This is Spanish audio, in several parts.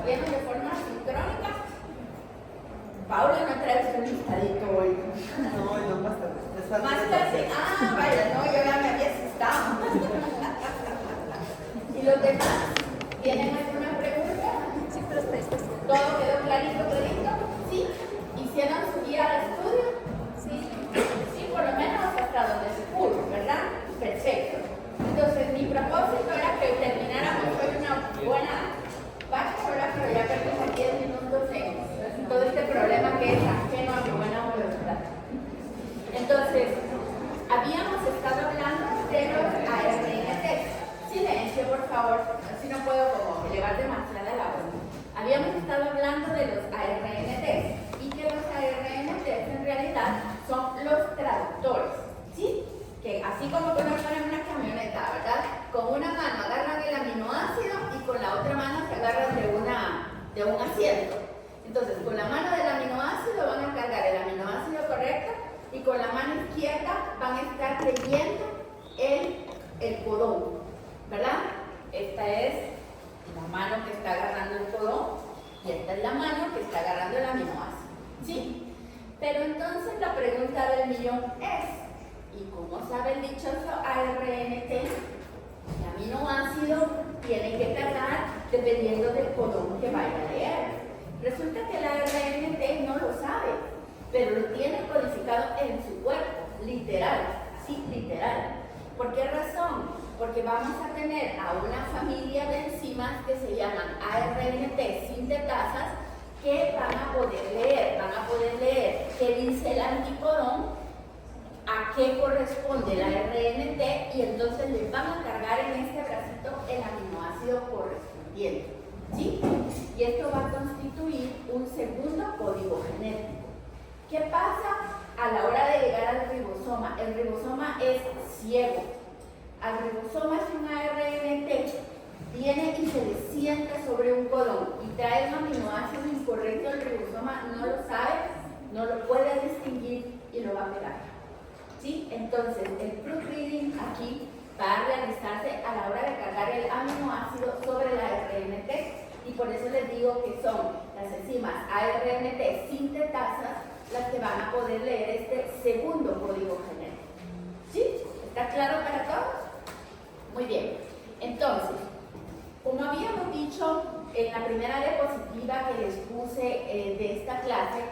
compartiendo de forma sincrónica. Paula no trae su listadito hoy. No, más tarde. Más tarde. Ah, vaya, no, yo ya me había asustado. ¿Y los demás? ¿Tienen alguna pregunta? Sí, pero está. ¿Todo quedó clarito? ¿Sí? ¿Hicieron su guía de estudio? Sí. Sí, por lo menos hasta donde se pudo, ¿verdad? Perfecto. Entonces, mi propósito era que termináramos hoy una buena básica, pero ya perdimos 10 minutos en todo este problema que es ajeno a mi buena voluntad. Entonces, habíamos estado hablando de los ARNT. Silencio, por favor, así no puedo como elevar demasiada la voz. Habíamos estado hablando de los ARNT y que los ARNT en realidad son los traductores, ¿sí? Que así como que uno pone una camioneta, ¿verdad? Con una mano agarran el aminoácido y con la otra mano se agarran de un asiento. Entonces, con la mano del aminoácido van a cargar el aminoácido correcto y con la mano izquierda van a estar leyendo el codón, ¿verdad? Esta es la mano que está agarrando el codón y esta es la mano que está agarrando el aminoácido, ¿sí? Pero entonces la pregunta del millón es, ¿y cómo sabe el dichoso ARNT? El aminoácido tiene que cargar dependiendo del codón que vaya a leer. Resulta que el ARNT no lo sabe, pero lo tiene codificado en su cuerpo, literal, sí, literal. ¿Por qué razón? Porque vamos a tener a una familia de enzimas que se llaman ARNT sintetasas que van a poder leer qué dice el anticodón, a qué corresponde el ARNT y entonces le van a cargar en este bracito el aminoácido correspondiente, ¿sí? Y esto va a constituir un segundo código genético. ¿Qué pasa a la hora de llegar al ribosoma? El ribosoma es ciego. Al ribosoma es un ARNT, viene y se le sienta sobre un codón y trae un aminoácido incorrecto, el ribosoma no lo sabe, no lo puede distinguir y lo va a pegar. ¿Sí? Entonces, el proofreading aquí va a realizarse a la hora de cargar el aminoácido sobre la ARNT y por eso les digo que son las enzimas ARNT sintetasas las que van a poder leer este segundo código genético. ¿Sí? ¿Está claro para todos? Muy bien. Entonces, como habíamos dicho en la primera diapositiva que les puse de esta clase,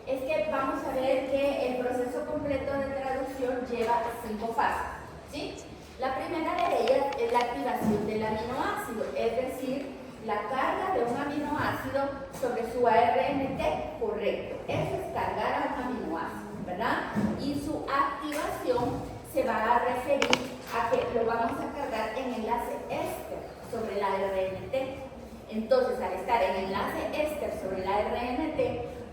es que vamos a ver que el proceso completo de traducción lleva 5 fases, ¿sí? La primera de ellas es la activación del aminoácido, es decir, la carga de un aminoácido sobre su ARNT correcto. Eso es cargar a un aminoácido, ¿verdad? Y su activación se va a referir a que lo vamos a cargar en enlace éster sobre la ARNT. Entonces, al estar en enlace éster sobre la ARNT,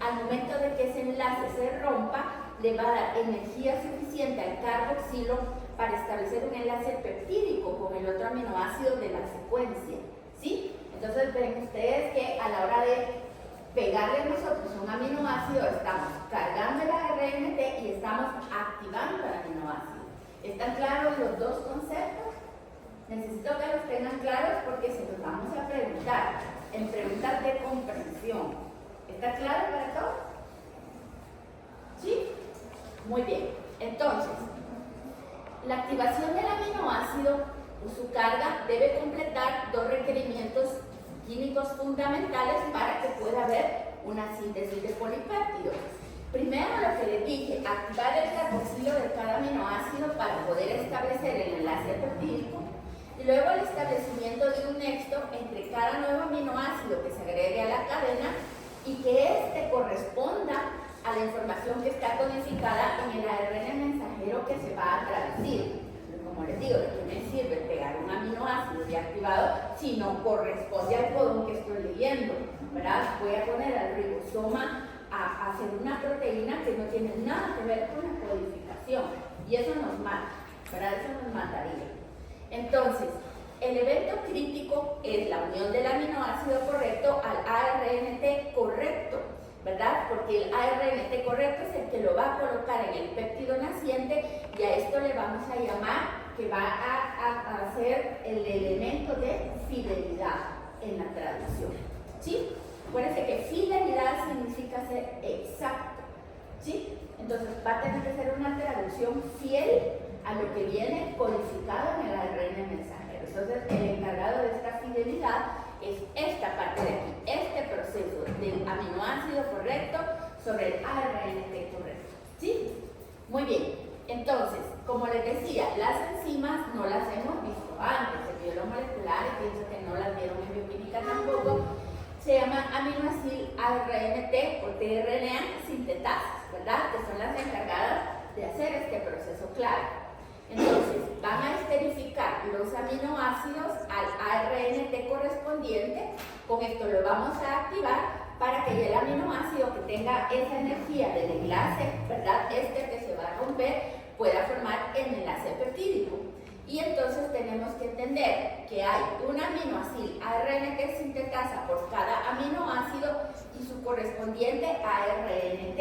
al momento de que ese enlace se rompa, le va a dar energía suficiente al carboxilo para establecer un enlace peptídico con el otro aminoácido de la secuencia, ¿sí? Entonces ven ustedes que a la hora de pegarle nosotros un aminoácido, estamos cargando el ARNT y estamos activando el aminoácido. ¿Están claros los dos conceptos? Necesito que los tengan claros porque se los vamos a preguntar en preguntas de comprensión. ¿Está claro para todos? ¿Sí? Muy bien. Entonces, la activación del aminoácido o su carga debe completar 2 requerimientos químicos fundamentales para que pueda haber una síntesis de polipéptidos. Primero, lo que les dije, activar el carboxilo de cada aminoácido para poder establecer el enlace peptídico. Y luego el establecimiento de un nexo entre cada nuevo aminoácido que se agregue a la cadena y que éste corresponda a la información que está codificada en el ARN mensajero que se va a traducir. Como les digo, ¿de qué me sirve pegar un aminoácido ya activado si no corresponde al codón que estoy leyendo? ¿Verdad? Voy a poner al ribosoma a hacer una proteína que no tiene nada que ver con la codificación y eso nos mata, ¿verdad? Eso nos mataría. Entonces, el evento crítico es la unión del aminoácido correcto al ARNT correcto, ¿verdad? Porque el ARNT correcto es el que lo va a colocar en el péptido naciente y a esto le vamos a llamar que va a ser el elemento de fidelidad en la traducción, ¿sí? Acuérdense que fidelidad significa ser exacto, ¿sí? Entonces va a tener que ser una traducción fiel a lo que viene codificado en el ARN mensajero. Entonces el encargado de esta fidelidad es esta parte de aquí, este proceso del aminoácido correcto sobre el ARN correcto, ¿sí? Muy bien, entonces, como les decía, las enzimas no las hemos visto antes, en biomolecular, y pienso que no las vieron en bioquímica tampoco. Se llaman aminoácido ARNT o tRNA sintetasas, ¿verdad? Que son las encargadas de hacer este proceso clave. Entonces, van a esterificar los aminoácidos al ARNT correspondiente. Con esto lo vamos a activar para que el aminoácido que tenga esa energía del enlace, ¿verdad? Este que se va a romper, pueda formar el enlace peptídico. Y entonces tenemos que entender que hay un aminoácido ARNT sintetasa por cada aminoácido y su correspondiente ARNT.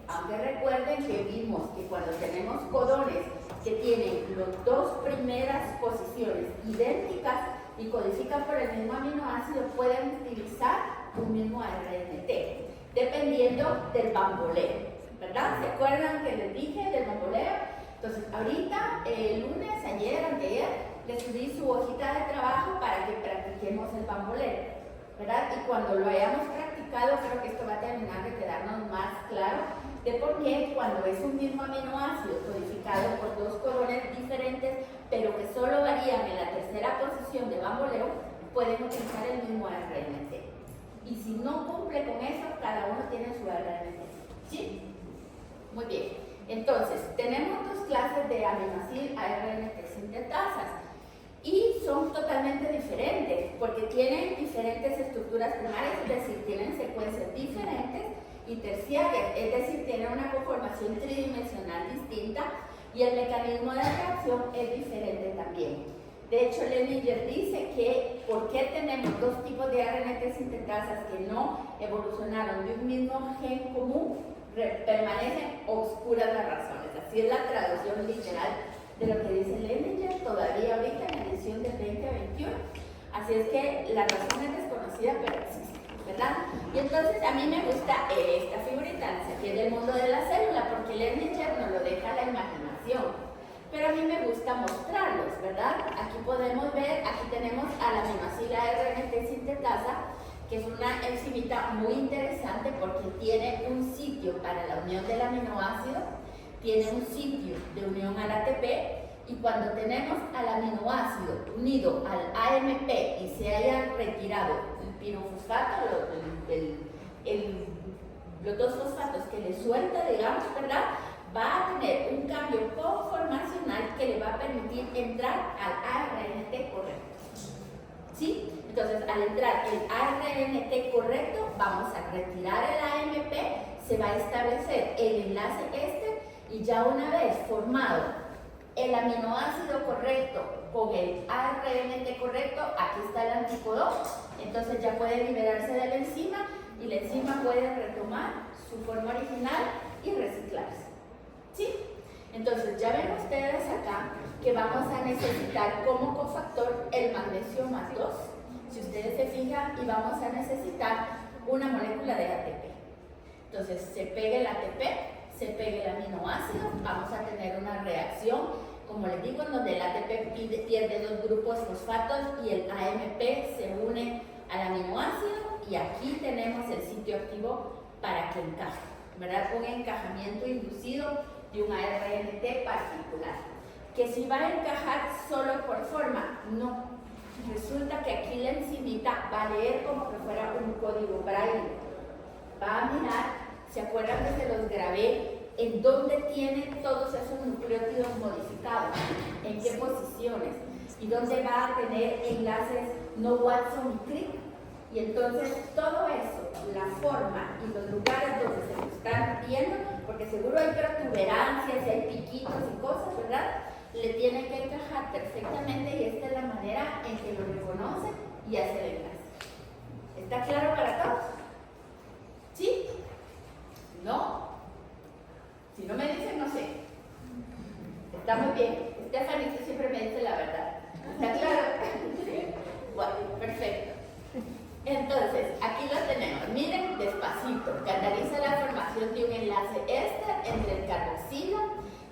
Aunque recuerden que vimos que cuando tenemos codones que tienen las dos primeras posiciones idénticas y codifican por el mismo aminoácido, pueden utilizar un mismo ARNT, dependiendo del bamboleo, ¿verdad? ¿Se acuerdan que les dije del bamboleo? Entonces, ahorita, el lunes, ayer, anteayer, les subí su hojita de trabajo para que practiquemos el bamboleo, ¿verdad? Y cuando lo hayamos practicado, creo que esto va a terminar de quedarnos más claro de por qué cuando es un mismo aminoácido codificado por dos codones diferentes, pero que solo varían en la tercera posición de bamboleo, pueden utilizar el mismo ARNT. Y si no cumple con eso, cada uno tiene su ARNT, ¿sí? Muy bien. Entonces, tenemos dos clases de aminoácido ARNT sintetasas y son totalmente diferentes porque tienen diferentes estructuras primarias, es decir, tienen secuencias diferentes y terciarias, es decir, tienen una conformación tridimensional distinta y el mecanismo de reacción es diferente también. De hecho, Leninger dice que ¿por qué tenemos dos tipos de ARNT sintetasas que no evolucionaron de un mismo gen común? Permanecen oscuras las razones. Así es la traducción literal de lo que dice Leninger todavía ahorita en la edición del 2021. Así es que la razón es desconocida, pero existe, ¿verdad? Y entonces a mí me gusta esta figurita, la saqué del mundo de la célula, porque Leninger nos lo deja a la imaginación. Pero a mí me gusta mostrarlos, ¿verdad? Aquí podemos ver, aquí tenemos a la aminoácido ARNT sintetasa, que es una enzimita muy interesante porque tiene un sitio para la unión del aminoácido, tiene un sitio de unión al ATP, y cuando tenemos al aminoácido unido al AMP y se haya retirado el pirofosfato, los dos fosfatos que le suelta, digamos, ¿verdad? Va a tener un cambio conformacional que le va a permitir entrar al ARNT correcto, ¿sí? Entonces, al entrar el ARNT correcto, vamos a retirar el AMP, se va a establecer el enlace y ya una vez formado el aminoácido correcto con el ARNT correcto, aquí está el antípodo, entonces ya puede liberarse de la enzima y la enzima puede retomar su forma original y reciclarse, ¿sí? Entonces, ya ven ustedes acá que vamos a necesitar como cofactor el magnesio más 2. Si ustedes se fijan, y vamos a necesitar una molécula de ATP. Entonces, se pega el ATP, se pega el aminoácido, vamos a tener una reacción, como les digo, en donde el ATP pierde dos grupos fosfatos y el AMP se une al aminoácido, y aquí tenemos el sitio activo para que encaje, ¿verdad? Un encajamiento inducido de un ARNT particular. Que si va a encajar solo por forma, no. Resulta que aquí la enzimita va a leer como que fuera un código braille. Va a mirar, ¿se acuerdan que se los grabé? En dónde tienen todos esos nucleótidos modificados, en qué posiciones, y dónde va a tener enlaces no Watson y Crick. Y entonces todo eso, la forma y los lugares donde se lo están viendo, porque seguro hay protuberancias, hay piquitos y cosas, ¿verdad? Le tiene que encajar perfectamente, y esta es la manera en que lo reconoce y hace el enlace. ¿Está claro para todos? ¿Sí? ¿No? Si no me dicen, no sé. Está muy bien. Stephanie siempre me dice la verdad. ¿Está claro? Bueno, perfecto. Entonces, aquí lo entre el carboxilo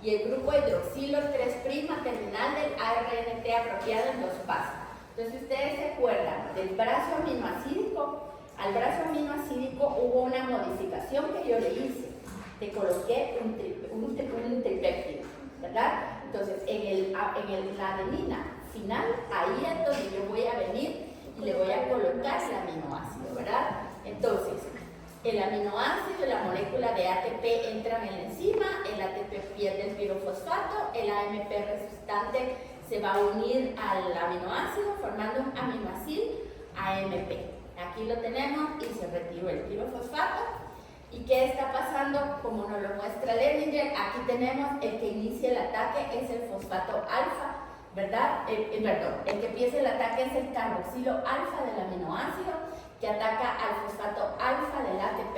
y el grupo hidroxilo 3' terminal del ARNT apropiado en 2 pasos. Entonces, ustedes se acuerdan del brazo aminoacídico. Al brazo aminoacídico hubo una modificación que yo le hice. Te coloqué un tripéptido, ¿verdad? Entonces, la adenina final, ahí es donde yo voy a venir y le voy a colocar el aminoácido, ¿verdad? Entonces, el aminoácido y la molécula de ATP entran en la enzima, el ATP pierde el pirofosfato, el AMP resultante se va a unir al aminoácido formando un aminoacil AMP. Aquí lo tenemos y se retiró el pirofosfato. ¿Y qué está pasando? Como nos lo muestra Lehninger, aquí tenemos el que inicia el ataque es el fosfato alfa, ¿verdad? Perdón, el que empieza el ataque es el carboxilo alfa del aminoácido, que ataca al fosfato alfa del ATP,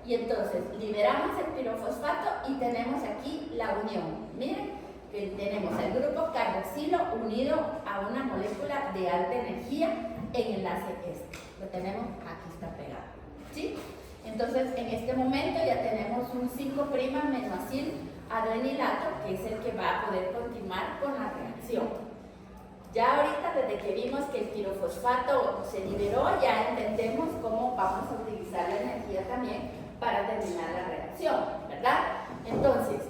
y entonces liberamos el pirofosfato y tenemos aquí la unión. Miren, que tenemos el grupo carboxilo unido a una molécula de alta energía en enlace este. Lo tenemos, aquí está pegado, ¿sí? Entonces, en este momento ya tenemos un 5' aminoacil adrenilato, que es el que va a poder continuar con la reacción. Ya ahorita, desde que vimos que el pirofosfato se liberó, ya entendemos cómo vamos a utilizar la energía también para terminar la reacción, ¿verdad? Entonces,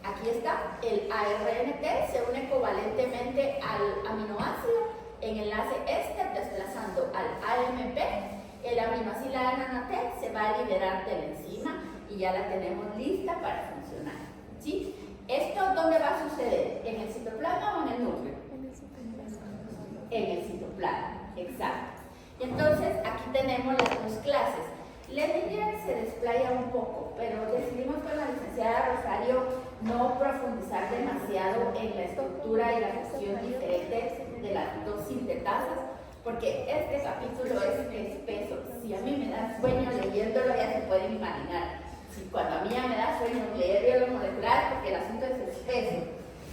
aquí está, el ARNT se une covalentemente al aminoácido en enlace este, desplazando al AMP. El aminoácido ANT se va a liberar de la enzima y ya la tenemos lista para funcionar, ¿sí? ¿Esto dónde va a suceder? ¿En el citoplasma o en el núcleo? En el citoplasma, exacto. Y entonces aquí tenemos las dos clases. Lehninger se desplaya un poco, pero decidimos con la licenciada Rosario no profundizar demasiado en la estructura y la función diferente de las dos sintetasas, porque este capítulo es espeso. Si a mí me da sueño leyéndolo, ya se pueden imaginar. Si cuando a mí ya me da sueño leer biología molecular, porque el asunto es espeso.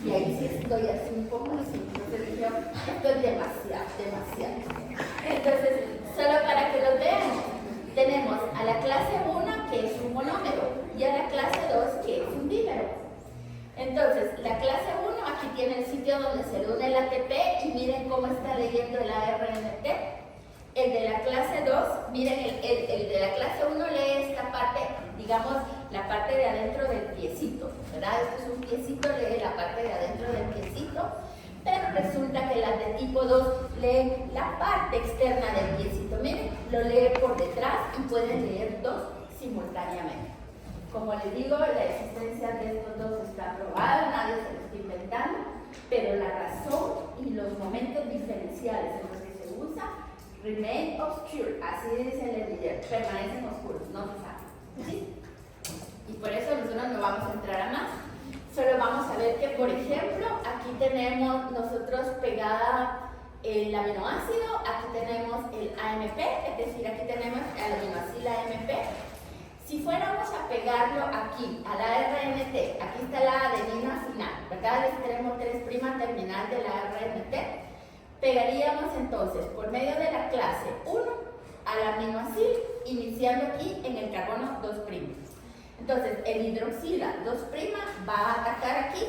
Y ahí sí estoy así un poco así. Entonces dije, esto es demasiado. Entonces, solo para que lo vean, tenemos a la clase 1, que es un monómero, y a la clase 2, que es un dímero. Entonces, la clase 1, aquí tiene el sitio donde se le une el ATP y miren cómo está leyendo el ARNT. El de la clase 2, miren, el de la clase 1 lee esta parte, digamos, la parte de adentro del piecito, ¿verdad? Esto es un piecito, lee la parte de adentro del piecito, pero resulta que las de tipo 2 leen la parte externa del piecito. Miren, lo lee por detrás y pueden leer dos simultáneamente. Como les digo, la existencia de estos dos está probada, nadie se lo está inventando, pero la razón y los momentos diferenciales en los que se usa remain obscure, así dice Lehninger, permanecen oscuros, no se sabe, ¿sí? Y por eso nosotros no vamos a entrar a más, solo vamos a ver que, por ejemplo, aquí tenemos nosotros pegada el aminoácido, aquí tenemos el AMP, es decir, aquí tenemos el aminoácido AMP. Si fuéramos a pegarlo aquí, a la ARNT, aquí está la adenina final, ¿verdad? El extremo 3' terminal de la ARNT. Pegaríamos entonces, por medio de la clase 1, al aminoácido, iniciando aquí en el carbono 2'. Entonces, el hidroxila 2' va a atacar aquí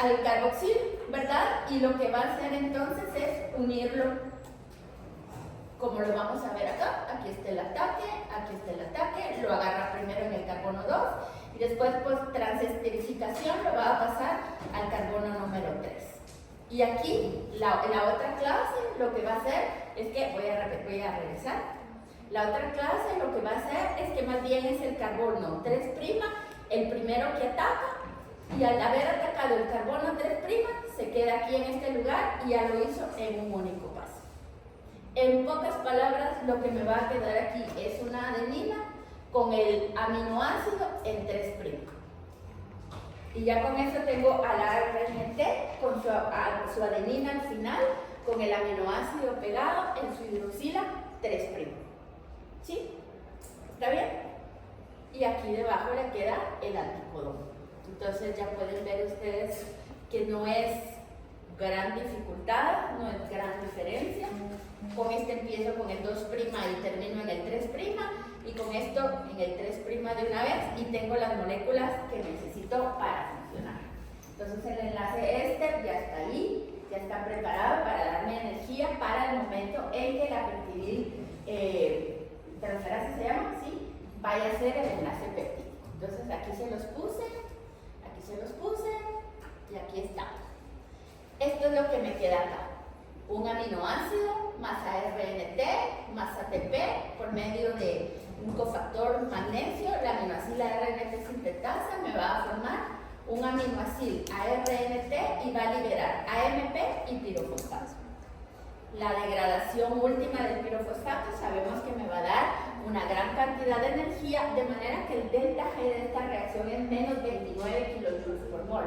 al carboxil, ¿verdad? Y lo que va a hacer entonces es unirlo, como lo vamos a ver acá. Aquí está el ataque, lo agarra primero en el carbono 2 y después, por transesterificación, lo va a pasar al carbono número 3. Y aquí, la otra clase, lo que va a hacer es que, voy a regresar, la otra clase lo que va a hacer es que más bien es el carbono 3', el primero que ataca, y al haber atacado el carbono 3', se queda aquí en este lugar y ya lo hizo en un único paso. En pocas palabras, lo que me va a quedar aquí es una adenina con el aminoácido en 3'. Y ya con eso tengo a la ARNT con su adenina al final, con el aminoácido pegado en su hidroxila 3'. ¿Sí? ¿Está bien? Y aquí debajo le queda el anticodón. Entonces ya pueden ver ustedes que no es gran dificultad, no es gran diferencia. Con este empiezo con el 2' y termino en el 3', y con esto en el 3' de una vez, y tengo las moléculas que necesito para funcionar. Entonces el enlace éster ya está ahí, ya está preparado para darme energía para el momento en que la peptidil transferasa se llama, ¿sí? Vaya a ser el enlace péptido. Entonces aquí se los puse, y aquí está. Esto es lo que me queda acá. Un aminoácido más ARNT más ATP por medio de un cofactor magnesio. La aminoácida ARNT sintetasa me va a formar un aminoácido ARNT y va a liberar AMP y pirofosfato. La degradación última del pirofosfato sabemos que me va a dar una gran cantidad de energía, de manera que el delta G de esta reacción es menos 29 kilojoules por mol.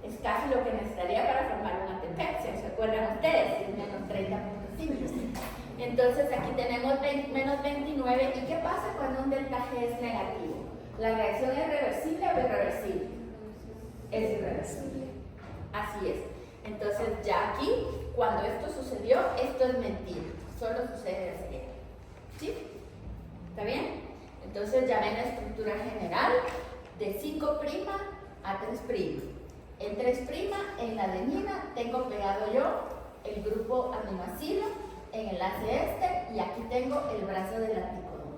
Es casi lo que necesitaría para formar un ATP, ¿se acuerdan ustedes? Es menos 30.5. Entonces aquí tenemos menos 29. ¿Y qué pasa cuando un delta G es negativo? ¿La reacción es reversible o irreversible? Es irreversible. Así es. Entonces ya aquí, cuando esto sucedió, esto es mentira. Solo sucede así. ¿Sí? ¿Está bien? Entonces ya ven la estructura general de 5' a 3'. En 3' en la adenina tengo pegado yo el grupo aminoácido en enlace éster, y aquí tengo el brazo del anticodón.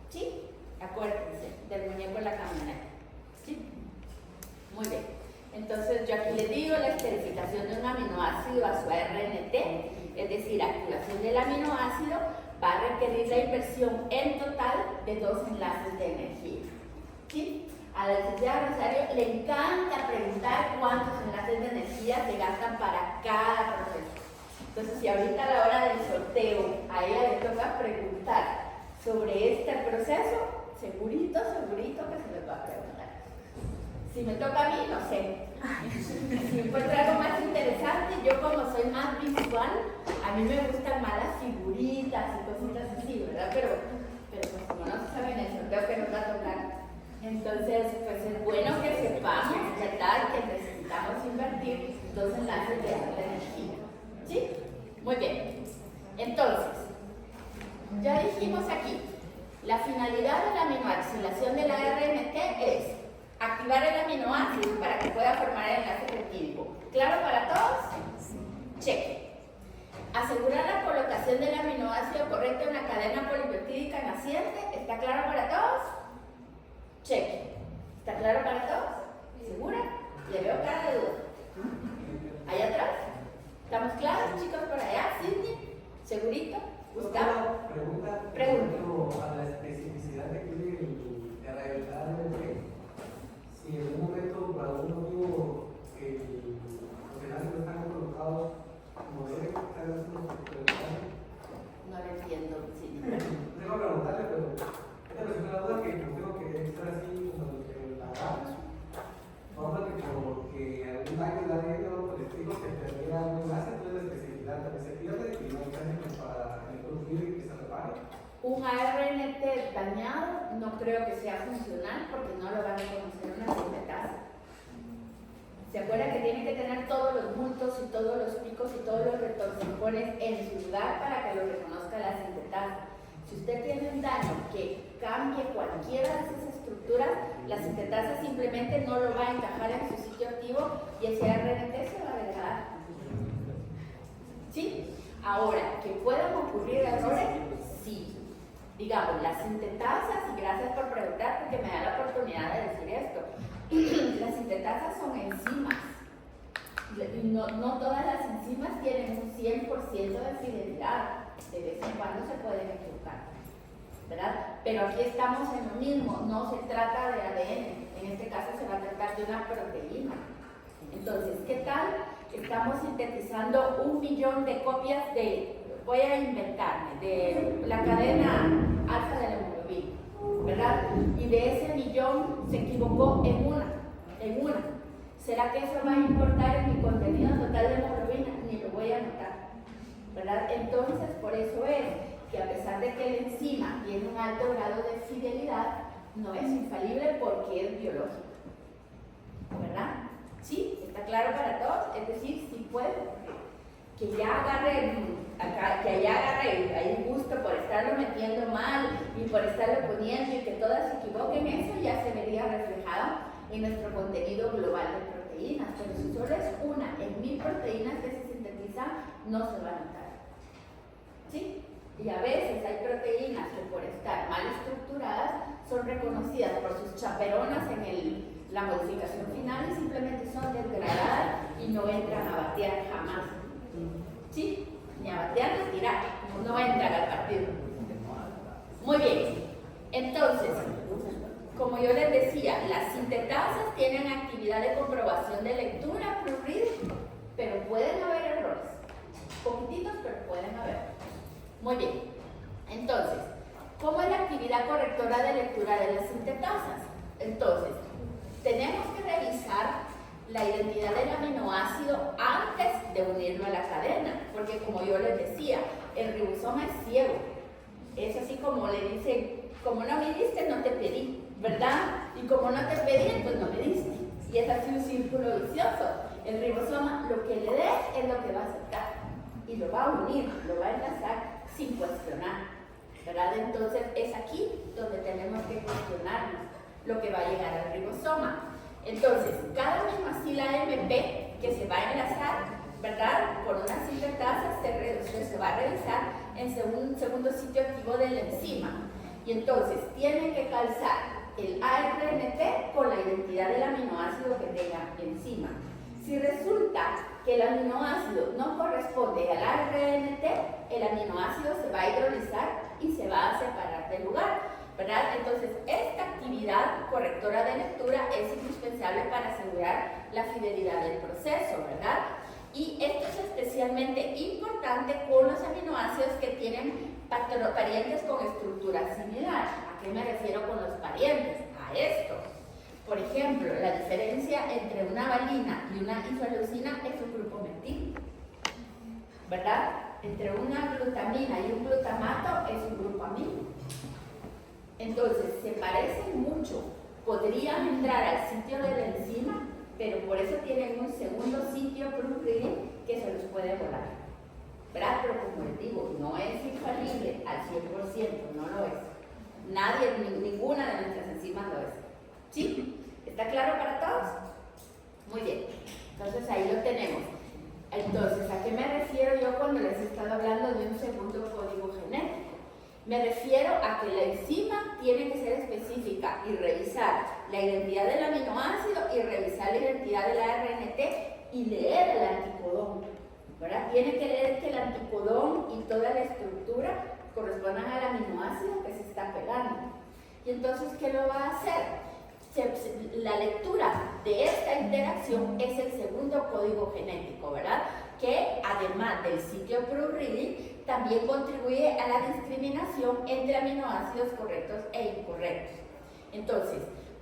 ¿Sí? Acuérdense del muñeco en la camioneta. ¿Sí? Muy bien. Entonces yo aquí les digo la esterificación de un aminoácido a su RNT, es decir, activación del aminoácido, va a requerir la inversión en total de 2 enlaces de energía. ¿Sí? A la licenciada Rosario le encanta preguntar cuántos enlaces de energía se gastan para cada proceso. Entonces, si ahorita a la hora del sorteo a ella le toca preguntar sobre este proceso, segurito que se les va a preguntar. Si me toca a mí, no sé. Si encuentro algo más interesante, yo como soy más visual, a mí me gustan más las figuritas y cositas así, ¿verdad? Pero pues como no se sabe en el sorteo que nos va a tocar, entonces pues es bueno que sepamos, ¿verdad?, que necesitamos invertir 2 enlaces de alta energía. ¿Sí? Muy bien. Entonces, ya dijimos aquí, la finalidad de la aminoaxilación de la RNT es activar el aminoácido para que pueda formar el enlace peptídico. ¿Claro para todos? Cheque. Asegurar la colocación del aminoácido correcto en la cadena polipeptídica naciente. ¿Está claro para todos? Cheque. ¿Está claro para todos? ¿Segura? Le veo cara de duda. ¿Allá atrás? ¿Estamos claros, chicos, por allá? ¿Sidney? ¿Segurito? ¿Gustavo? Pregunta. A la especificidad que tiene el RNT, si en un momento, por algún motivo, los enlaces no están colocados como deben, tal vez No lo entiendo, sí. Tengo que preguntarle, pero esta es una duda que tengo que estar así como la gana. Vamos que porque algún daño del ADN colectivo se perdiera un enlace, entonces la especificidad también se pierde y no hay términos para introducir y que se repare. Un ARNT dañado no creo que sea funcional porque no lo van a reconocer una sintetasa. ¿Se acuerdan que tiene que tener todos los bultos y todos los picos y todos los retorcijones en su lugar para que lo reconozca la sintetasa? Si usted tiene un daño que cambie cualquiera de esas estructuras, la sintetasa simplemente no lo va a encajar en su sitio activo y ese RNT se va a degradar. ¿Sí? Ahora, ¿que puedan ocurrir errores? Sí. Digamos, las sintetasas, y gracias por preguntar porque me da la oportunidad de decir esto, las sintetasas son enzimas. No todas las enzimas tienen un 100% de fidelidad. De vez en cuando se pueden equivocar, ¿verdad? Pero aquí estamos en lo mismo, no se trata de ADN, en este caso se va a tratar de una proteína. Entonces, ¿qué tal? Estamos sintetizando 1 millón de copias de, voy a inventarme, de la cadena alfa de la hemoglobina, ¿verdad? Y de ese millón se equivocó en una. ¿Será que eso va a importar en mi contenido total de hemoglobina? Ni lo voy a notar, ¿verdad? Entonces, por eso es que a pesar de que la enzima tiene un alto grado de fidelidad, no es infalible porque es biológico, ¿verdad? ¿Sí? ¿Está claro para todos? Es decir, si puedo. Que ya agarre ahí gusto por estarlo metiendo mal y por estarlo poniendo y que todas se equivoquen, eso ya se vería reflejado en nuestro contenido global de proteínas. Pero si solo es una en 1000 proteínas que se sintetizan, no se va a notar. ¿Sí? Y a veces hay proteínas que por estar mal estructuradas son reconocidas por sus chaperonas en la modificación final y simplemente son desgradadas y no entran a batear jamás. ¿Sí? Ni a batear ni a tirar, no entran al partido. Muy bien. Entonces, como yo les decía, las sintetasas tienen actividad de comprobación de lectura, proofreading, pero pueden haber errores. Poquititos, pero pueden haber. Muy bien. Entonces, ¿cómo es la actividad correctora de lectura de las sintetasas? Entonces, tenemos que revisar la identidad del aminoácido antes de unirlo a la cadena, porque como yo les decía, el ribosoma es ciego. Es así como le dicen, como no me diste, no te pedí, ¿verdad? Y como no te pedí, pues no me diste. Y es así un círculo vicioso. El ribosoma lo que le dé es lo que va a aceptar y lo va a unir, lo va a enlazar sin cuestionar, ¿verdad? Entonces es aquí donde tenemos que cuestionarnos lo que va a llegar al ribosoma. Entonces, cada aminoácido MP que se va a enlazar, ¿verdad? Por una sintetasa se va a realizar en un segundo sitio activo de la enzima. Y entonces, tiene que calzar el ARNT con la identidad del aminoácido que tenga encima. Si resulta que el aminoácido no corresponde al ARNT, el aminoácido se va a hidrolizar y se va a separar del lugar, ¿verdad? Entonces, esta actividad correctora de lectura es indispensable para asegurar la fidelidad del proceso, ¿verdad? Y esto es especialmente importante con los aminoácidos que tienen parientes con estructura similar. ¿A qué me refiero con los parientes? A esto. Por ejemplo, la diferencia entre una valina y una isoleucina es un grupo metil, ¿verdad? Entre una glutamina y un glutamato es un grupo amino. Entonces, se parecen mucho, podrían entrar al sitio de la enzima, pero por eso tienen un segundo sitio proofreading que se los puede volar, ¿verdad? Pero como les digo, no es infalible al 100%, no lo es. Nadie, ninguna de nuestras enzimas lo es. ¿Sí? ¿Está claro para todos? Muy bien, entonces ahí lo tenemos. Entonces, ¿a qué me refiero yo cuando les he estado hablando de un segundo código genético? Me refiero a que la enzima tiene que ser específica y revisar la identidad del aminoácido y revisar la identidad del ARNT y leer el anticodón, ¿verdad? Tiene que leer que el anticodón y toda la estructura correspondan al aminoácido que se está pegando. Y entonces, ¿qué lo va a hacer? La lectura de esta interacción es el segundo código genético, ¿verdad? Que además del sitio proofreading también contribuye a la discriminación entre aminoácidos correctos e incorrectos. Entonces,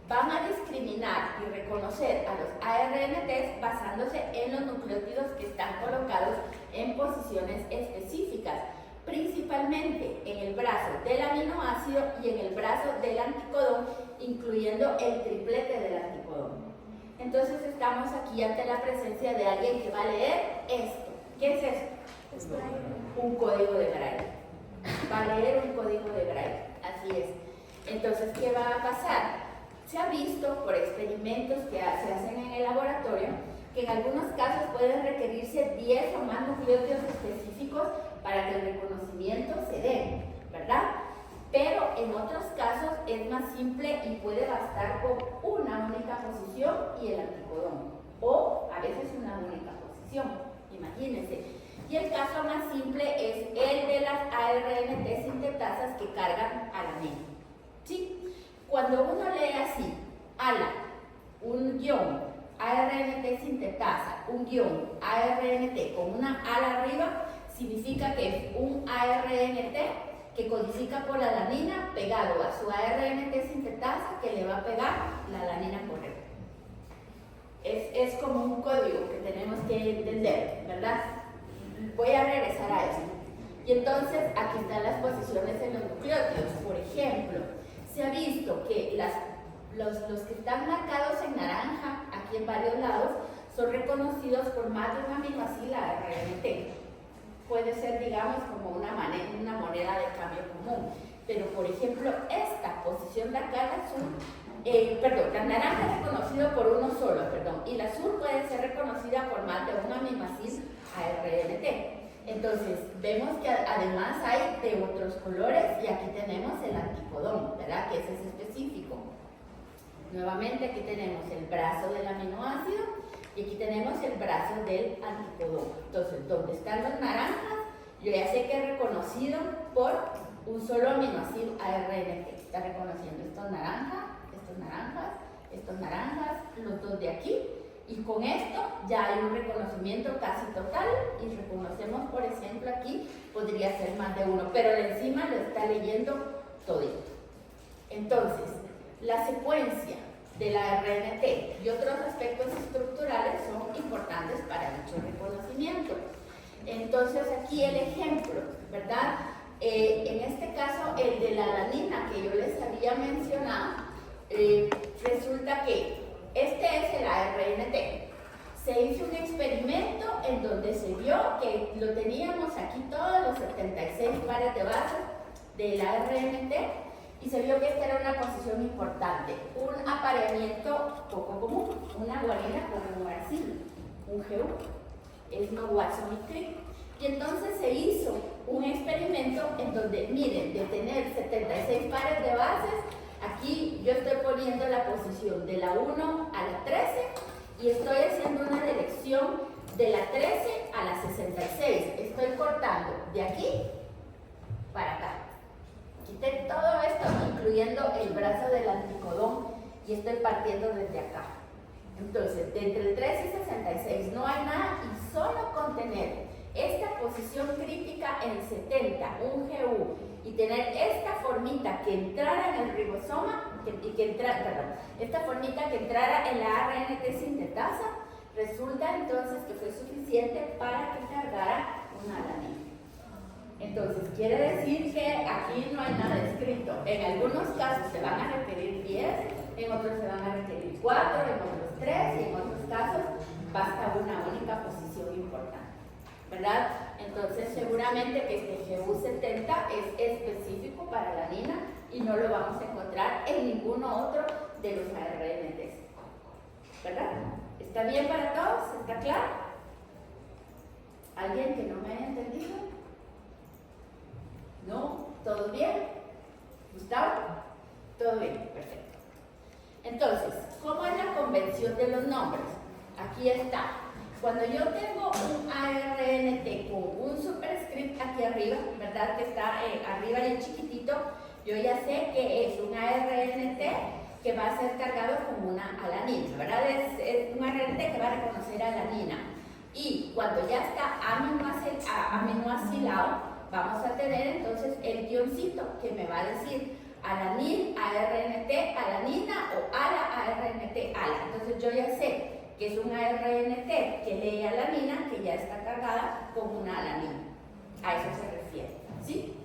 van a discriminar y reconocer a los ARNTs basándose en los nucleótidos que están colocados en posiciones específicas, principalmente en el brazo del aminoácido y en el brazo del anticodón, incluyendo el triplete del anticodón. Entonces estamos aquí ante la presencia de alguien que va a leer esto. ¿Qué es esto? Un código de Braille. Va a leer un código de Braille, así es. Entonces, ¿qué va a pasar? Se ha visto por experimentos que se hacen en el laboratorio que en algunos casos pueden requerirse 10 o más nucleótidos específicos para que el reconocimiento se dé, ¿verdad? Pero en otros casos es más simple y puede bastar con una única posición y el anticodón, o a veces una única posición, imagínense. Y el caso más simple es el de las ARNT sintetasas que cargan alanina. ¿Sí? Cuando uno lee así, ALA, un guión, ARNT sintetasa, un guión, ARNT con una ala arriba, significa que es un ARNT que codifica por la alanina pegado a su ARNT sintetasa que le va a pegar la alanina correcta. Es como un código que tenemos que entender, ¿verdad? Voy a regresar a eso. Y entonces aquí están las posiciones en los nucleótidos. Por ejemplo, se ha visto que los que están marcados en naranja, aquí en varios lados, son reconocidos por más de un aminoácido ARNT. Puede ser, digamos, como una moneda de cambio común. Pero, por ejemplo, esta posición de acá, la azul, la naranja es reconocido por uno solo, y la azul puede ser reconocida por más de un aminoácido ARNT. Entonces, vemos que además hay de otros colores y aquí tenemos el anticodón, ¿verdad? Que ese es específico. Nuevamente aquí tenemos el brazo del aminoácido y aquí tenemos el brazo del anticodón. Entonces, donde están los naranjas, yo ya sé que es reconocido por un solo aminoácido ARNT. Está reconociendo estos naranjas, los dos de aquí. Y con esto ya hay un reconocimiento casi total y reconocemos, por ejemplo, aquí podría ser más de uno, pero de encima lo está leyendo todito. Entonces, la secuencia de la RNT y otros aspectos estructurales son importantes para dicho reconocimiento. Entonces, aquí el ejemplo, ¿verdad? En este caso, el de la alanina que yo les había mencionado, resulta que este es el ARNT. Se hizo un experimento en donde se vio que lo teníamos aquí todos los 76 pares de bases del ARNT y se vio que esta era una posición importante, un apareamiento poco común, una guanina con un uracilo, un GU, es no Watson y Crick. Y entonces se hizo un experimento en donde, miren, de tener 76 pares de bases, aquí yo estoy poniendo la posición de la 1 a la 13 y estoy haciendo una dirección de la 13 a la 66. Estoy cortando de aquí para acá. Quité todo esto, incluyendo el brazo del anticodón, y estoy partiendo desde acá. Entonces, de entre el 13 y 66 no hay nada, y solo con tener esta posición crítica en 70, un GU, y tener esta formita que entrara en el ribosoma, esta formita que entrara en la ARNT sintetasa, resulta entonces que fue suficiente para que cargara una alanina. Entonces, quiere decir que aquí no hay nada escrito. En algunos casos se van a requerir 10, en otros se van a requerir 4, en otros 3, y en otros casos basta una única posición importante, ¿verdad? Entonces, seguramente que este GU70 es específico para la alanina y no lo vamos a encontrar en ninguno otro de los ARNTs, ¿verdad? ¿Está bien para todos? ¿Está claro? ¿Alguien que no me haya entendido? ¿No? ¿Todo bien? ¿Gustavo? ¿Todo bien? Perfecto. Entonces, ¿cómo es la convención de los nombres? Aquí está. Cuando yo tengo un ARNT con un superscript aquí arriba, ¿verdad? Que está arriba y chiquitito, yo ya sé que es un ARNT que va a ser cargado como una alanina, ¿verdad? Es un ARNT que va a reconocer alanina. Y cuando ya está aminoacilado, vamos a tener entonces el guioncito que me va a decir alanil, ARNT, alanina o ala, ARNT, ala. Entonces yo ya sé que es un ARNT que lee alanina, que ya está cargada con una alanina. A eso se refiere, ¿sí?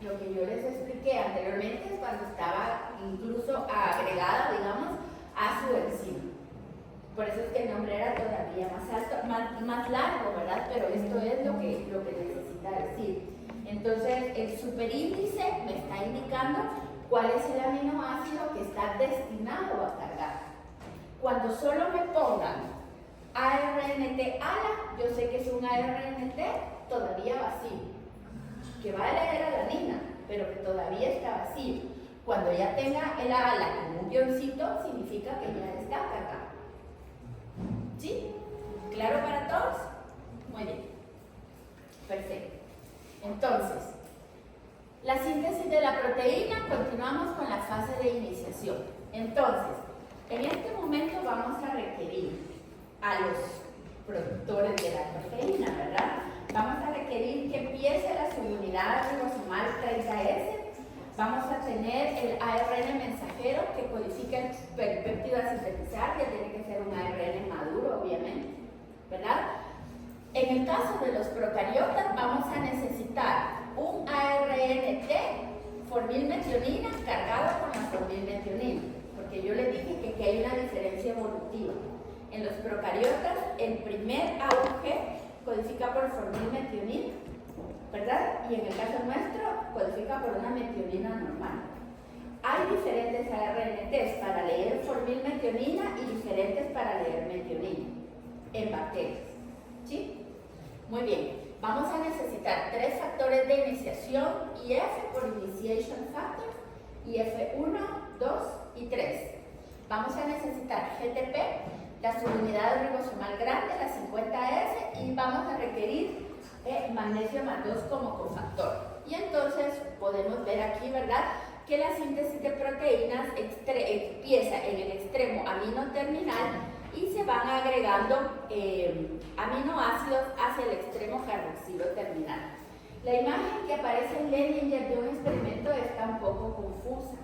Lo que yo les expliqué anteriormente es cuando estaba incluso agregada, digamos, a su enzima. Por eso es que el nombre era todavía más alto, más largo, ¿verdad? Pero esto es lo que necesita decir. Entonces, el superíndice me está indicando cuál es el aminoácido que está destinado a cargar. Cuando solo me pongan ARNT ala, yo sé que es un ARNT todavía vacío, que va a leer alanina, pero que todavía está vacío. Cuando ya tenga el ala con un guioncito, significa que ya está cargado. ¿Sí? ¿Claro para todos? Muy bien. Perfecto. Entonces, la síntesis de la proteína, continuamos con la fase de iniciación. Entonces, en este momento vamos a requerir a los productores de la proteína, ¿verdad? Vamos a requerir que empiece la subunidad ribosomal 30S. Vamos a tener el ARN mensajero que codifica el peripéptido a sintetizar, que tiene que ser un ARN maduro, obviamente, ¿verdad? En el caso de los procariotas vamos a necesitar un ARNT formilmetionina cargado con la formilmetionina, porque yo les dije que aquí hay una diferencia evolutiva. En los procariotas, el primer AUG codifica por formilmetionina, ¿verdad? Y en el caso nuestro, codifica por una metionina normal. Hay diferentes ARNTs para leer formilmetionina y diferentes para leer metionina en bacterias, ¿sí? Muy bien, vamos a necesitar 3 factores de iniciación, IF por Initiation Factor, IF1, 2 y 3. Vamos a necesitar GTP, la subunidad ribosomal grande, la 50S, y vamos a requerir magnesio más 2 como cofactor. Y entonces podemos ver aquí, ¿verdad?, que la síntesis de proteínas empieza en el extremo amino terminal y se van agregando aminoácidos hacia el extremo carboxilo terminal. La imagen que aparece en Leninger de un experimento está un poco confusa.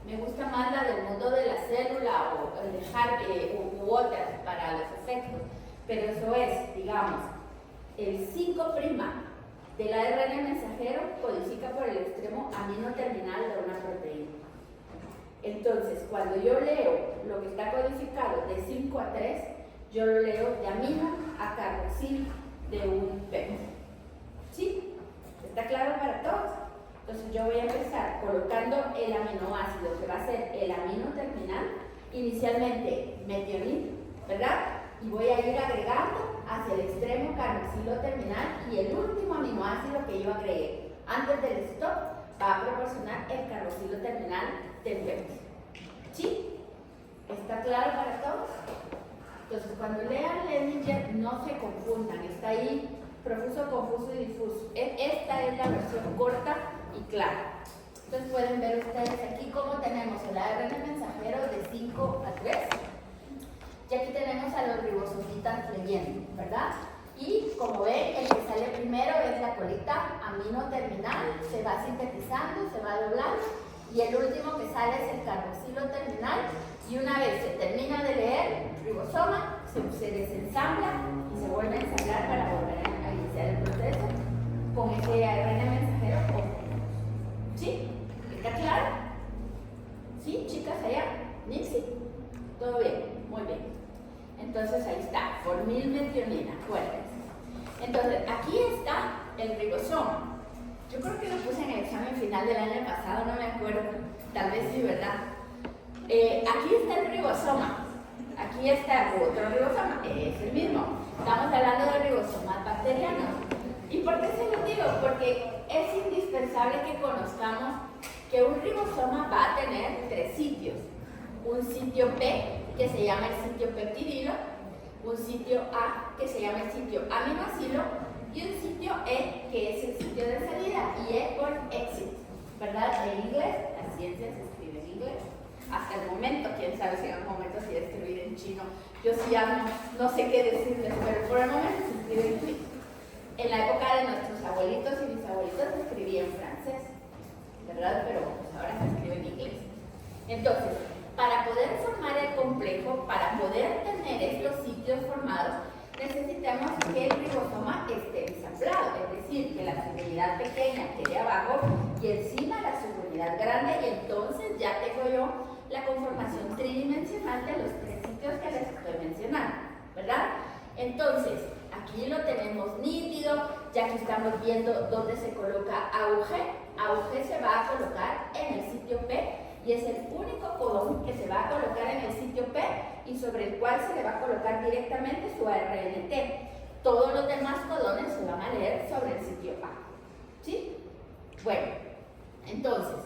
Me gusta más la del mundo de la célula o el de Harvey u otras para los efectos, pero eso es, digamos, el 5' del ARN mensajero codifica por el extremo amino terminal de una proteína. Entonces, cuando yo leo lo que está codificado de 5 a 3, yo lo leo de amino a carboxil de un peptido. ¿Sí? ¿Está claro para todos? Entonces yo voy a empezar colocando el aminoácido que va a ser el amino terminal, inicialmente metionina, ¿verdad? Y voy a ir agregando hacia el extremo carboxilo terminal y el último aminoácido que yo agregué antes del stop va a proporcionar el carboxilo terminal del péptido. ¿Sí? ¿Está claro para todos? Entonces cuando lean Leninger no se confundan, está ahí profuso, confuso y difuso. Esta es la versión corta y clara. Entonces pueden ver ustedes aquí cómo tenemos el ARN mensajero de 5 a 3. Y aquí tenemos a los ribosomitas leyendo, ¿verdad? Y como ven, el que sale primero es la colita amino terminal, se va sintetizando, se va doblando, y el último que sale es el carboxilo terminal, y una vez se termina de leer el ribosoma, se desensambla y se vuelve a ensamblar para volver a iniciar el proceso con ese ARN mensajero. ¿Sí? ¿Está claro? ¿Sí, chicas allá? ¿Nixie? ¿Todo bien? Muy bien. Entonces ahí está, formilmetionina, acuérdense. Entonces aquí está el ribosoma. Yo creo que lo puse en el examen final del año pasado, no me acuerdo, tal vez sí, ¿verdad? Aquí está el ribosoma, aquí está otro ribosoma, es el mismo. Estamos hablando de ribosomas bacterianos. ¿Y por qué se lo digo? Porque es indispensable que conozcamos que un ribosoma va a tener 3 sitios. Un sitio P, que se llama el sitio peptidilo, un sitio A, que se llama el sitio aminoácido, y un sitio E, que es el sitio de salida, y E por exit, ¿verdad? En inglés, la ciencia se escribe en inglés. Hasta el momento, quién sabe si en algún momento se va a escribir en chino. Yo sí ya no sé qué decirles, pero por el momento se escribe en chino. En la época de nuestros abuelitos y bisabuelitos se escribía en francés, ¿verdad? Pero pues ahora se escribe en inglés. Entonces, para poder formar el complejo, para poder tener estos sitios formados, necesitamos que el ribosoma esté ensamblado, es decir, que la subunidad pequeña quede abajo y encima la subunidad grande, y entonces ya tengo yo la conformación tridimensional de los 3 sitios que les estoy mencionando, ¿verdad? Entonces, aquí lo tenemos nítido, ya que estamos viendo dónde se coloca AUG. AUG se va a colocar en el sitio P, y es el único codón que se va a colocar en el sitio P y sobre el cual se le va a colocar directamente su ARNT. Todos los demás codones se van a leer sobre el sitio A. ¿Sí? Bueno, entonces,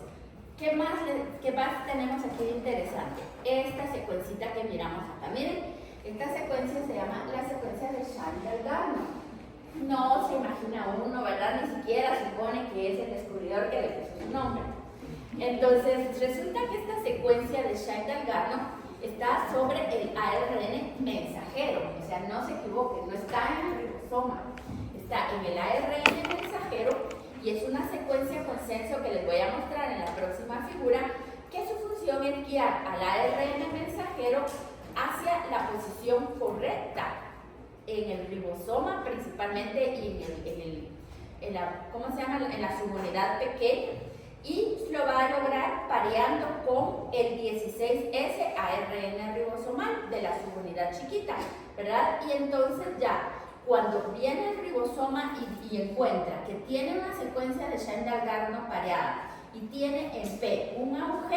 ¿qué más tenemos aquí de interesante? Esta secuencita que miramos acá. Miren, esta secuencia se llama la secuencia de Chantal-Garno. No se imagina uno, ¿verdad? Ni siquiera supone que es el descubridor que le puso su nombre. Entonces, resulta que esta secuencia de Chantal-Garno está sobre el ARN mensajero, o sea, no se equivoquen, no está en el ribosoma, está en el ARN mensajero, y es una secuencia consenso que les voy a mostrar en la próxima figura, que su función es guiar al ARN mensajero hacia la posición correcta en el ribosoma principalmente, y en la subunidad pequeña, y lo va a lograr pareando con el 16S ARN ribosomal de la subunidad chiquita, ¿verdad? Y entonces ya, cuando viene el ribosoma y encuentra que tiene una secuencia de Shine-Dalgarno pareada y tiene en P un AUG,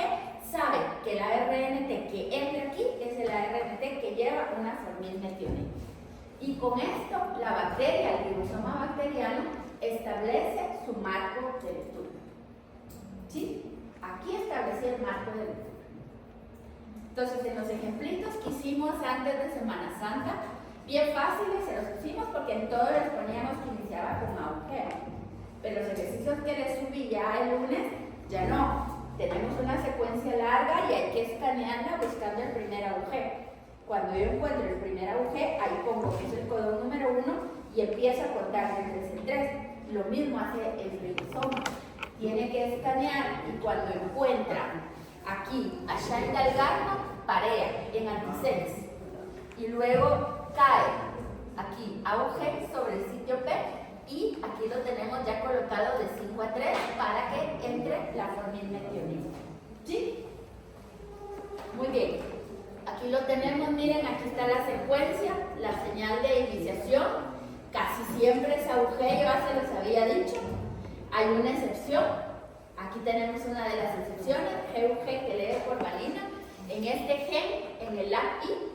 sabe que el ARNT que entra aquí es el ARNT que lleva una formilmetionina. Y con esto, la bacteria, el ribosoma bacteriano, establece su marco de lectura. ¿Sí? Aquí establecí el marco de lectura. Entonces, en los ejemplitos que hicimos antes de Semana Santa, bien fáciles se los pusimos porque en todo les poníamos que iniciaba con agujero. Pero los ejercicios que les subí ya el lunes, ya no. Tenemos una secuencia larga y hay que escanearla buscando el primer agujero. Cuando yo encuentro el primer agujero, ahí pongo que es el codón número 1 y empiezo a contar de 3 en 3. Lo mismo hace el ribosoma. Tiene que escanear y cuando encuentra aquí a Shine-Dalgarno, parea en antisense. Y luego cae aquí AUG sobre el sitio P y aquí lo tenemos ya colocado de 5 a 3 para que entre la formilmetionina. ¿Sí? Muy bien. Aquí lo tenemos, miren, aquí está la secuencia, la señal de iniciación. Casi siempre es AUG, yo ya se los había dicho. Hay una excepción. Aquí tenemos una de las excepciones, GUG que lee por valina. En este gen, en el AI,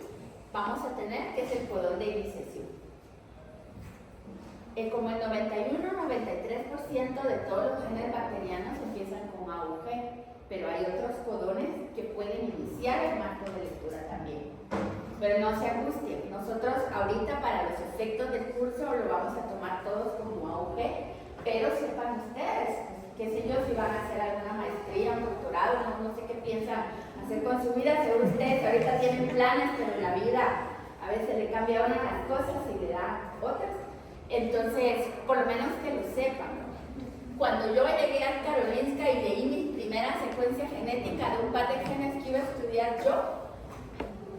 vamos a tener que es el codón de iniciación. Como el 91-93% de todos los genes bacterianos empiezan con AUG, pero hay otros codones que pueden iniciar el marco de lectura también. Pero no se angustien, nosotros ahorita para los efectos del curso lo vamos a tomar todos como AUG, pero sepan ustedes, qué sé yo, si van a hacer alguna maestría, un doctorado, no sé qué piensan hacer con su vida, seguro ustedes ahorita tienen planes, pero la vida a veces le cambia una las cosas y le da otras. Entonces, por lo menos que lo sepan. Cuando yo llegué a Karolinska y leí mi primera secuencia genética de un par de genes que iba a estudiar yo,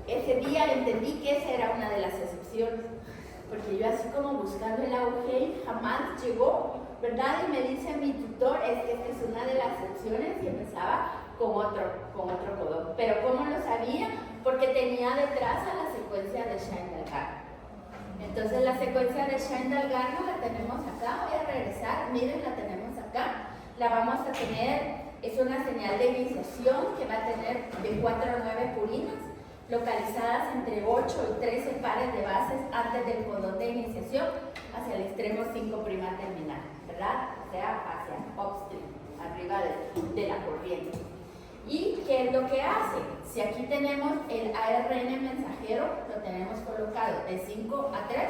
ese día entendí que esa era una de las excepciones. Porque yo así como buscando el AUG jamás llegó, ¿verdad? Y me dice mi tutor, es que esta es una de las excepciones y empezaba con otro codón. Pero ¿cómo lo sabía? Porque tenía detrás a la secuencia de Shine-Dalgarno. Entonces la secuencia de Shine-Dalgarno la tenemos acá, voy a regresar, miren, la tenemos acá, la vamos a tener, es una señal de iniciación que va a tener de 4 a 9 purinas, localizadas entre 8 y 13 pares de bases antes del codón de iniciación, hacia el extremo 5' terminal, ¿verdad? O sea, hacia upstream, arriba de la corriente. ¿Y qué es lo que hace? Si aquí tenemos el ARN mensajero, lo tenemos colocado de 5 a 3.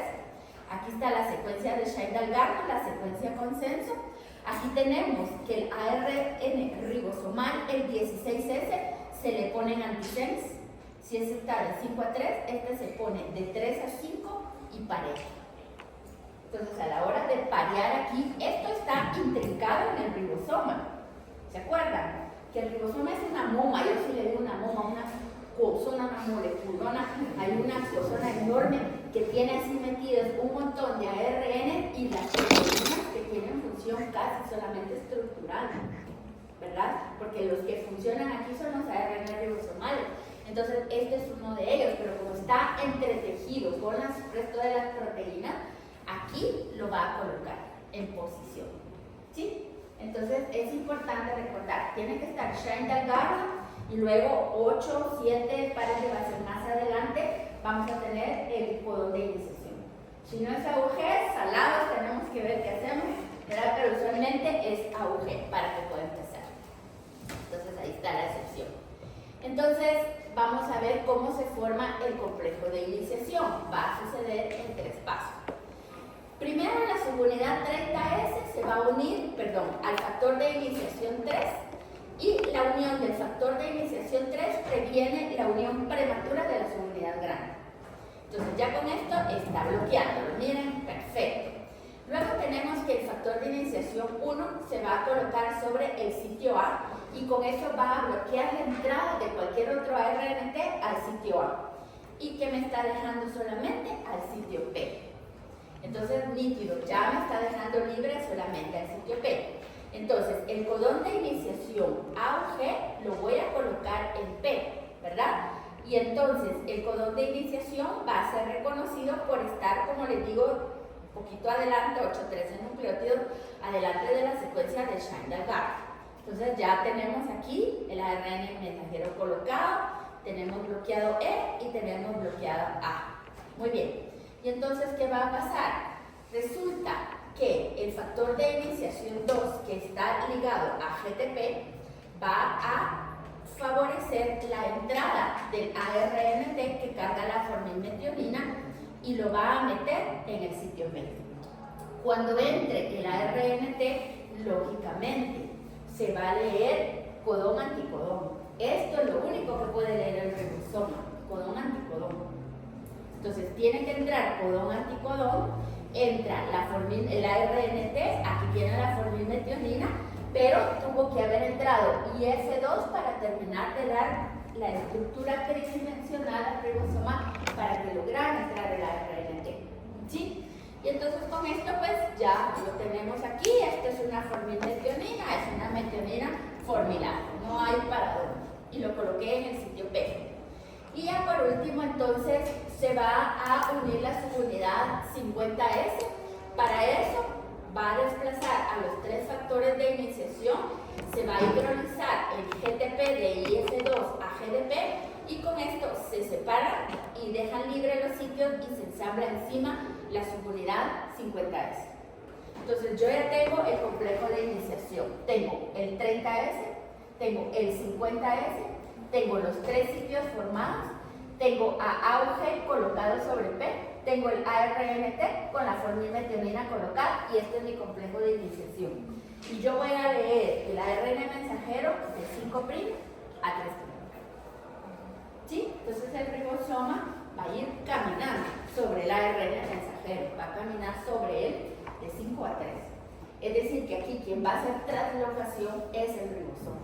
Aquí está la secuencia de Shine-Dalgarno, la secuencia consenso. Aquí tenemos que el ARN ribosomal, el 16S, se le pone en antisense. Si ese está de 5 a 3, este se pone de 3 a 5 y pareja. Entonces, a la hora de parear aquí, esto está intrincado en el ribosoma. ¿Se acuerdan? Que el ribosoma es una moma, yo sí le digo una moma, una cosona, una moleculona, hay una cosona enorme que tiene así metidos un montón de ARN y las proteínas que tienen función casi solamente estructural, ¿verdad? Porque los que funcionan aquí son los ARN ribosomales. Entonces, este es uno de ellos, pero como está entretejido con el resto de las proteínas, aquí lo va a colocar en posición, ¿sí? Entonces es importante recordar, tiene que estar Shine-Dalgarno y luego 8, 7 pares de bases más adelante vamos a tener el codón de iniciación. Si no es AUG, salados, tenemos que ver qué hacemos, ¿verdad? Pero usualmente es AUG para que pueda empezar. Entonces ahí está la excepción. Entonces vamos a ver cómo se forma el complejo de iniciación. Va a suceder en 3 pasos. Primero, la subunidad 30S se va a unir, al factor de iniciación 3 y la unión del factor de iniciación 3 previene la unión prematura de la subunidad grande. Entonces ya con esto está bloqueado, miren, perfecto. Luego tenemos que el factor de iniciación 1 se va a colocar sobre el sitio A y con eso va a bloquear la entrada de cualquier otro ARNT al sitio A y que me está dejando solamente al sitio P. Entonces, nítido, ya me está dejando libre solamente al sitio P. Entonces, el codón de iniciación AUG lo voy a colocar en P, ¿verdad? Y entonces el codón de iniciación va a ser reconocido por estar, como les digo, un poquito adelante, 8-13 nucleótidos, adelante de la secuencia de Shine-Dalgarno. Entonces ya tenemos aquí el ARN mensajero colocado, tenemos bloqueado E y tenemos bloqueado A. Muy bien. Y entonces, ¿qué va a pasar? Resulta que el factor de iniciación 2, que está ligado a GTP, va a favorecer la entrada del ARNT que carga la formilmetionina y lo va a meter en el sitio P. Cuando entre el ARNT, lógicamente, se va a leer codón anticodón. Esto es lo único que puede leer el ribosoma, codón anticodón. Entonces tiene que entrar codón anticodón, entra el ARNT, aquí tiene la formilmetionina, pero tuvo que haber entrado IF2 para terminar de dar la estructura tridimensional al ribosoma para que lograra entrar el ARNT. ¿Sí? Y entonces con esto pues ya lo tenemos aquí. Esto es una formilmetionina, es una metionina formilada, no hay para dónde. Y lo coloqué en el sitio P. Y ya por último entonces se va a unir la subunidad 50S. Para eso va a desplazar a los 3 factores de iniciación, se va a hidrolizar el GTP de IF2 a GDP y con esto se separan y dejan libres los sitios y se ensambla encima la subunidad 50S. Entonces yo ya tengo el complejo de iniciación, tengo el 30S, tengo el 50S, tengo los 3 sitios formados, tengo a AUG colocado sobre P, tengo el ARNT con la formilmetionina colocada y este es mi complejo de iniciación. Y yo voy a leer el ARN mensajero de 5' a 3'. ¿Sí? Entonces el ribosoma va a ir caminando sobre el ARN mensajero, va a caminar sobre él de 5 a 3. Es decir, que aquí quien va a hacer translocación es el ribosoma.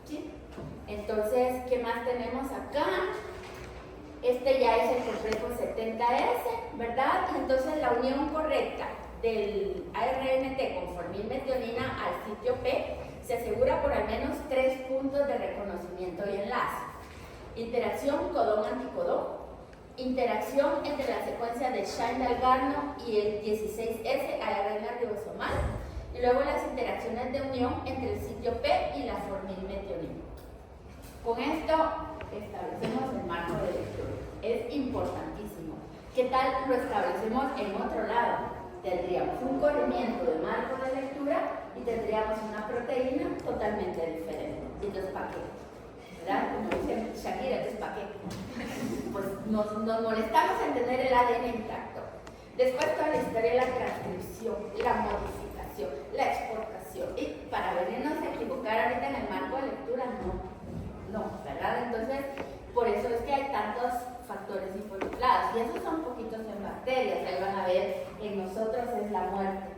¿Sí? Entonces, ¿qué más tenemos acá? Este ya es el complejo 70S, ¿verdad? Y entonces la unión correcta del ARNT con formilmetionina al sitio P se asegura por al menos 3 puntos de reconocimiento y enlace. Interacción codón-anticodón, interacción entre la secuencia de Shine-Dalgarno y el 16S ARN ribosomal, y luego las interacciones de unión entre el sitio P y la formilmetionina. Con esto establecemos el marco de lectura. Es importantísimo. ¿Qué tal lo establecemos en otro lado? Tendríamos un corrimiento de marco de lectura y tendríamos una proteína totalmente diferente. Entonces, ¿para qué? ¿Verdad? Como dice Shakira, entonces, ¿para qué? Pues nos molestamos en tener el ADN intacto. Después toda la historia de la transcripción, la modificación, la exportación. Y para venirnos a equivocar ahorita en el marco de lectura, no, ¿verdad? Entonces, por eso es que hay tantos factores involucrados. Y esos son poquitos en bacterias. Ahí van a ver, en nosotros es la muerte.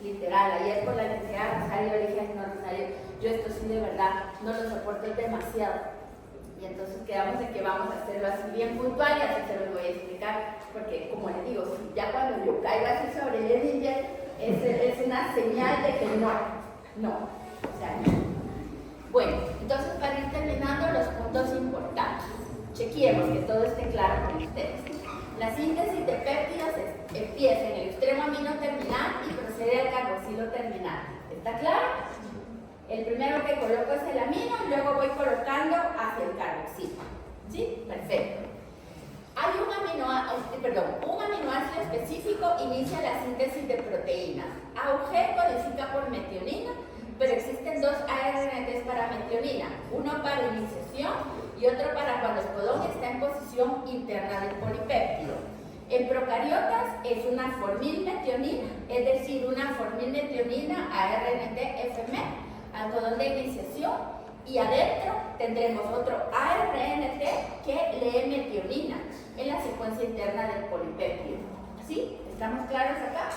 Literal, ayer por la necesidad de Rosario, le dije, no, Rosario, yo esto sí de verdad no lo soporto, es demasiado. Y entonces quedamos en que vamos a hacerlo así bien puntual y así se los voy a explicar. Porque, como les digo, si ya cuando yo caigo así sobre el Edinger, es una señal de que no. O sea, no. Bueno, entonces para ir terminando los puntos importantes, chequeemos que todo esté claro con ustedes. La síntesis de péptidos empieza en el extremo amino terminal y procede al carboxilo terminal. ¿Está claro? El primero que coloco es el amino y luego voy colocando hacia el carboxilo. ¿Sí? Perfecto. Hay un aminoácido específico inicia la síntesis de proteínas. AUG codifica por metionina, pero existen 2 ARNTs para metionina, uno para iniciación y otro para cuando el codón está en posición interna del polipéptido. En procariotas es una formilmetionina, es decir, una formilmetionina ARNT FM al codón de iniciación, y adentro tendremos otro ARNT que lee metionina en la secuencia interna del polipéptido. ¿Sí? ¿Estamos claros acá?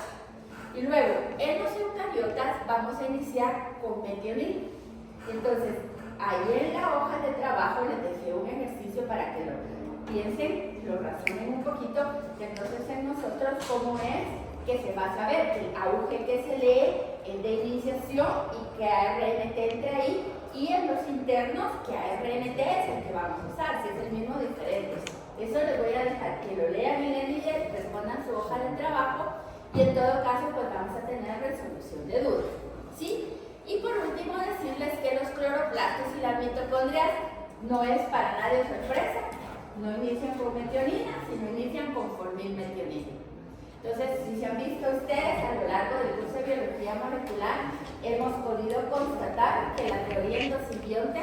Y luego, en los eucariotas vamos a iniciar con metionina. Entonces, ahí en la hoja de trabajo les dejé un ejercicio para que lo piensen, lo razonen un poquito, y entonces en nosotros cómo es que se va a saber que el AUG que se lee de iniciación y que ARNT entre ahí, y en los internos que ARNT es el que vamos a usar, si es el mismo diferente. Eso les voy a dejar que lo lean en el IES, respondan su hoja de trabajo y en todo caso pues vamos a tener resolución de dudas, ¿sí? Y por último decirles que los cloroplastos y las mitocondrias no es para nadie sorpresa, no inician con metionina, sino inician con formilmetionina. Entonces, si se han visto ustedes a lo largo del curso de biología molecular, hemos podido constatar que la teoría endosimbionte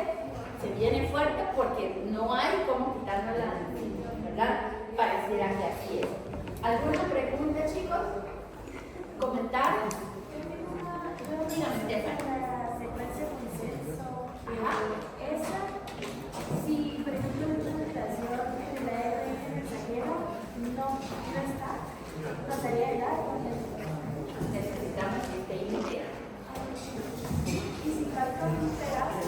se viene fuerte porque no hay cómo quitarnos la enzima, ¿verdad? Pareciera que así es. ¿Alguna pregunta, chicos? ¿Comentarios? Dígame, Stephanie. La secuencia consenso, Ajá. esa, si por ejemplo una mutación en la ARN mensajero no está, pasaría el árbol. Necesitamos que esté iniciado. Y si falta un pedazo,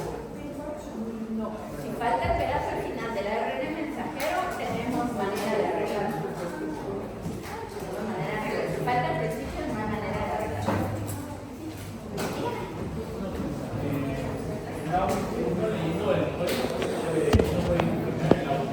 No. Si falta el pedazo al final del ARN mensajero, tenemos manera de arreglarlo. Tenemos manera de arreglarlo. Si falta el principio, no hay manera de arreglarlo. La